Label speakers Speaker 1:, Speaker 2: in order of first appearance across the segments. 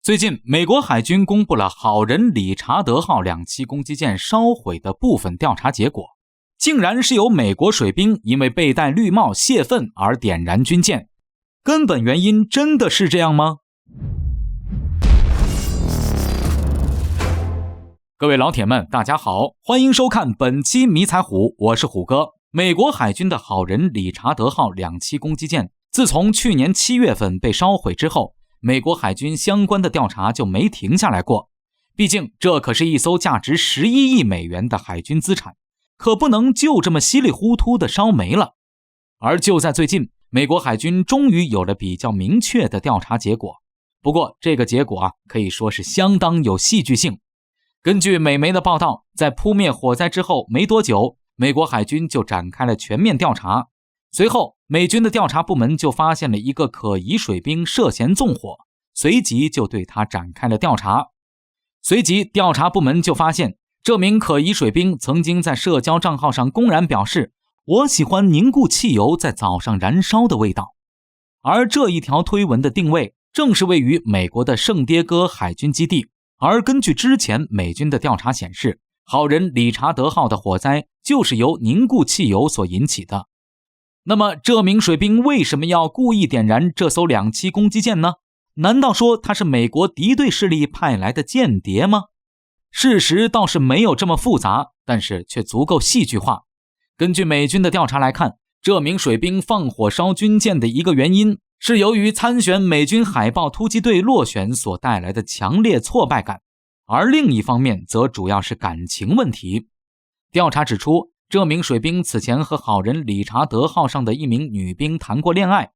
Speaker 1: 最近，美国海军公布了好人理查德号2栖攻击舰烧毁的部分调查结果，竟然是由美国水兵因为被戴绿帽泄愤而点燃军舰。根本原因真的是这样吗？各位老铁们，大家好，欢迎收看本期迷彩虎，我是虎哥。美国海军的好人理查德号2栖攻击舰，自从去年7月份被烧毁之后，美国海军相关的调查就没停下来过。毕竟这可是一艘价值11亿美元的海军资产，可不能就这么稀里糊涂的烧没了。而就在最近，美国海军终于有了比较明确的调查结果。不过这个结果可以说是相当有戏剧性。根据美媒的报道，在扑灭火灾之后没多久，美国海军就展开了全面调查。随后，美军的调查部门就发现了一个可疑水兵涉嫌纵火，随即就对他展开了调查。随即，调查部门就发现，这名可疑水兵曾经在社交账号上公然表示，我喜欢凝固汽油在早上燃烧的味道。而这一条推文的定位，正是位于美国的圣迭戈海军基地。而根据之前美军的调查显示，好人理查德号的火灾就是由凝固汽油所引起的。那么这名水兵为什么要故意点燃这艘2栖攻击舰呢？难道说他是美国敌对势力派来的间谍吗？事实倒是没有这么复杂，但是却足够戏剧化。根据美军的调查来看，这名水兵放火烧军舰的一个原因，是由于参选美军海豹突击队落选所带来的强烈挫败感，而另一方面则主要是感情问题。调查指出，这名水兵此前和好人理查德号上的一名女兵谈过恋爱，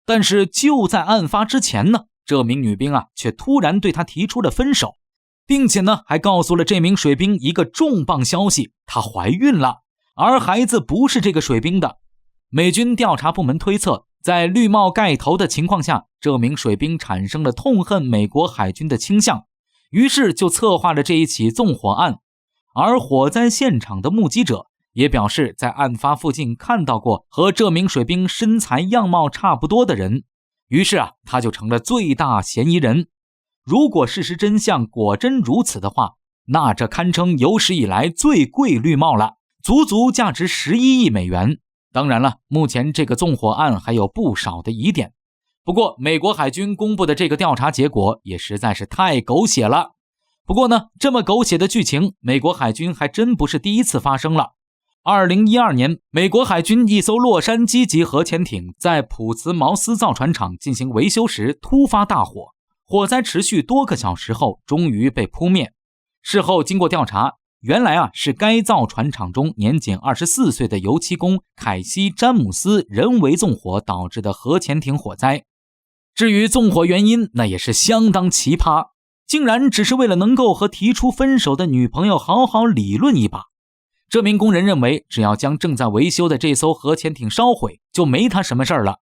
Speaker 1: 但是就在案发之前呢，这名女兵却突然对他提出了分手，并且呢还告诉了这名水兵一个重磅消息，她怀孕了，而孩子不是这个水兵的。美军调查部门推测，在绿帽盖头的情况下，这名水兵产生了痛恨美国海军的倾向，于是就策划了这一起纵火案。而火灾现场的目击者也表示，在案发附近看到过和这名水兵身材样貌差不多的人，于是他就成了最大嫌疑人。如果事实真相果真如此的话，那这堪称有史以来最贵绿帽了，足足价值11亿美元。当然了，目前这个纵火案还有不少的疑点。不过美国海军公布的这个调查结果也实在是太狗血了。不过呢，这么狗血的剧情，美国海军还真不是第一次发生了。2012年，美国海军一艘洛杉矶级核潜艇在普茨茅斯造船厂进行维修时突发大火，火灾持续多个小时后终于被扑灭。事后经过调查，原来是该造船厂中年仅24岁的油漆工凯西·詹姆斯人为纵火导致的核潜艇火灾。至于纵火原因，那也是相当奇葩，竟然只是为了能够和提出分手的女朋友好好理论一把。这名工人认为，只要将正在维修的这艘核潜艇烧毁，就没他什么事了，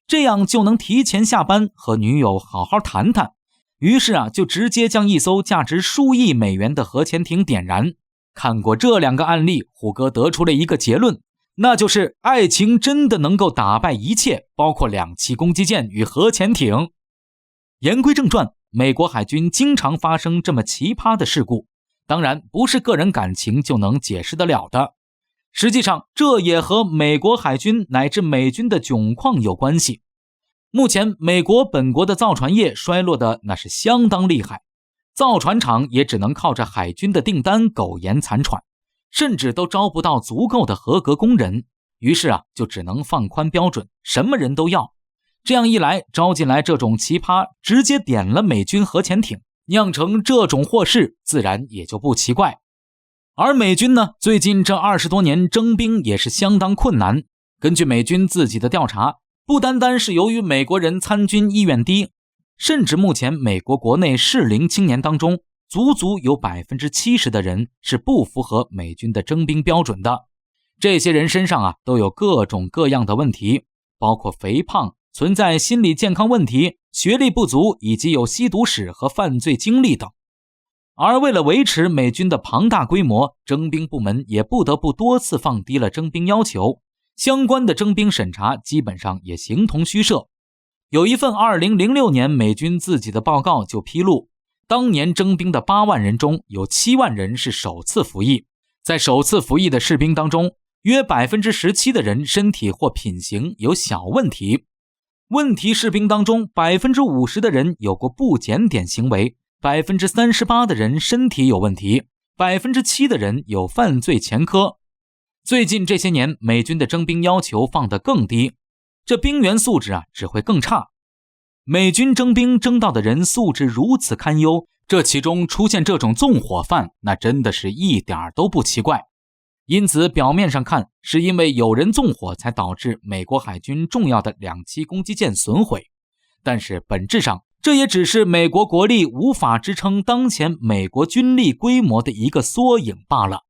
Speaker 1: 这样就能提前下班和女友好好谈谈。于是就直接将一艘价值数亿美元的核潜艇点燃。看过这2个案例，虎哥得出了一个结论，那就是爱情真的能够打败一切，包括2栖攻击舰与核潜艇。言归正传，美国海军经常发生这么奇葩的事故，当然不是个人感情就能解释得了的。实际上，这也和美国海军乃至美军的窘况有关系。目前美国本国的造船业衰落的那是相当厉害，造船厂也只能靠着海军的订单苟延残喘，甚至都招不到足够的合格工人，于是就只能放宽标准，什么人都要。这样一来，招进来这种奇葩，直接点了美军核潜艇，酿成这种祸事，自然也就不奇怪。而美军呢，最近这20多年征兵也是相当困难。根据美军自己的调查，不单单是由于美国人参军意愿低，甚至目前美国国内适龄青年当中，足足有 70% 的人是不符合美军的征兵标准的。这些人身上都有各种各样的问题，包括肥胖、存在心理健康问题、学历不足，以及有吸毒史和犯罪经历等。而为了维持美军的庞大规模，征兵部门也不得不多次放低了征兵要求，相关的征兵审查基本上也形同虚设。有一份2006年美军自己的报告就披露，当年征兵的8万人中有7万人是首次服役，在首次服役的士兵当中，约 17% 的人身体或品行有小问题。问题士兵当中 50% 的人有过不检点行为， 38% 的人身体有问题， 7% 的人有犯罪前科。最近这些年，美军的征兵要求放得更低，这兵员素质只会更差。美军征兵征到的人素质如此堪忧，这其中出现这种纵火犯，那真的是一点都不奇怪。因此表面上看是因为有人纵火才导致美国海军重要的2栖攻击舰损毁，但是本质上这也只是美国国力无法支撑当前美国军力规模的一个缩影罢了。